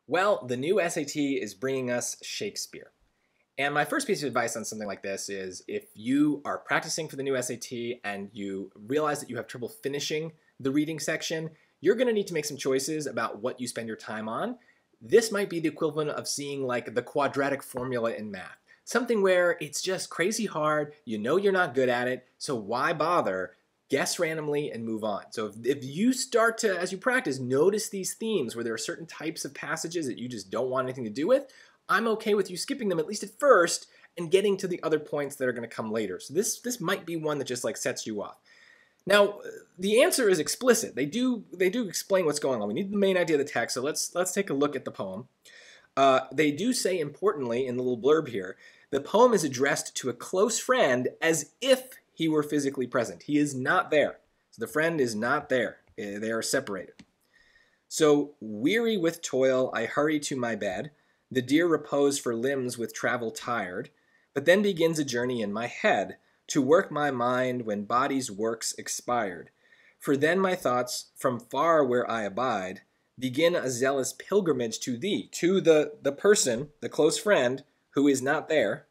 Well, the new SAT is bringing us Shakespeare. And my first piece of advice on something like this is if you are practicing for the new SAT and you realize that you have trouble finishing the reading section, you're going to need to make some choices about what you spend your time on. This might be the equivalent of seeing like the quadratic formula in math. Something where it's just crazy hard, you know you're not good at it, so why bother? Guess randomly and move on. So if you start to, as you practice, notice these themes where there are certain types of passages that you just don't want anything to do with, I'm okay with you skipping them at least at first and getting to the other points that are going to come later. So this might be one that just like sets you off. Now, the answer is explicit. They do explain what's going on. We need the main idea of the text, so let's take a look at the poem. They do say importantly in the little blurb here, the poem is addressed to a close friend as if he were physically present. He is not there. So the friend is not there. They are separated. So, weary with toil, I hurry to my bed. The dear repose for limbs with travel tired. But then begins a journey in my head to work my mind when body's works expired. For then my thoughts, from far where I abide, begin a zealous pilgrimage to thee, to the person, the close friend, who is not there,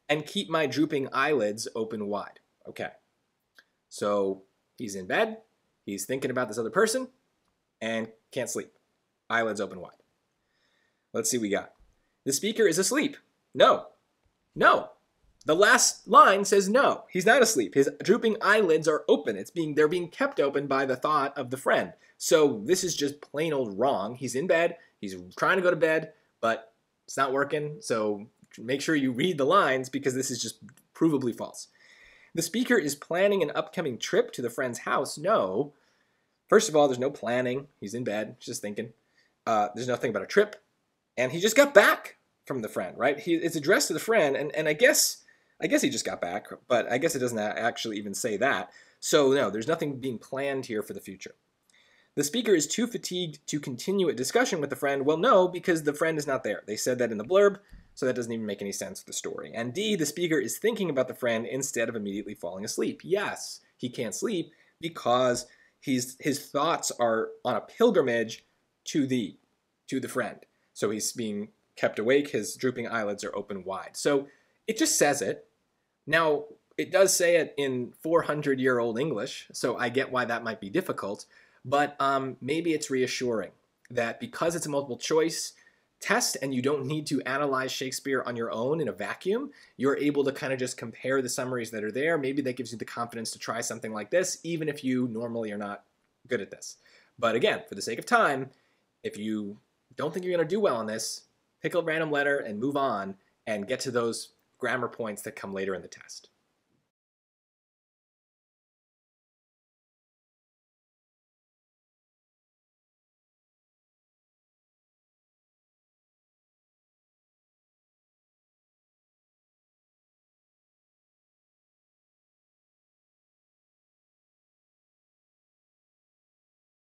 and keep my drooping eyelids open wide. Okay, so he's in bed, he's thinking about this other person, and can't sleep. Eyelids open wide. Let's see what we got. The speaker is asleep. No. No. The last line says no. He's not asleep. His drooping eyelids are open. They're being kept open by the thought of the friend. So this is just plain old wrong. He's in bed. He's trying to go to bed, but it's not working. So make sure you read the lines because this is just provably false. The speaker is planning an upcoming trip to the friend's house. No. First of all, there's no planning. He's in bed, just thinking. There's nothing about a trip. And he just got back from the friend, right? It's addressed to the friend, and I guess he just got back, but I guess it doesn't actually even say that. So no, there's nothing being planned here for the future. The speaker is too fatigued to continue a discussion with the friend. Well, no, because the friend is not there. They said that in the blurb, so that doesn't even make any sense with the story. And D, the speaker is thinking about the friend instead of immediately falling asleep. Yes, he can't sleep because his thoughts are on a pilgrimage to the friend. So he's being kept awake, his drooping eyelids are open wide. So it just says it. Now, it does say it in 400-year-old English, so I get why that might be difficult, but maybe it's reassuring that because it's a multiple choice test and you don't need to analyze Shakespeare on your own in a vacuum, you're able to kind of just compare the summaries that are there. Maybe that gives you the confidence to try something like this, even if you normally are not good at this. But again, for the sake of time, if you don't think you're going to do well on this, pick a random letter and move on and get to those grammar points that come later in the test.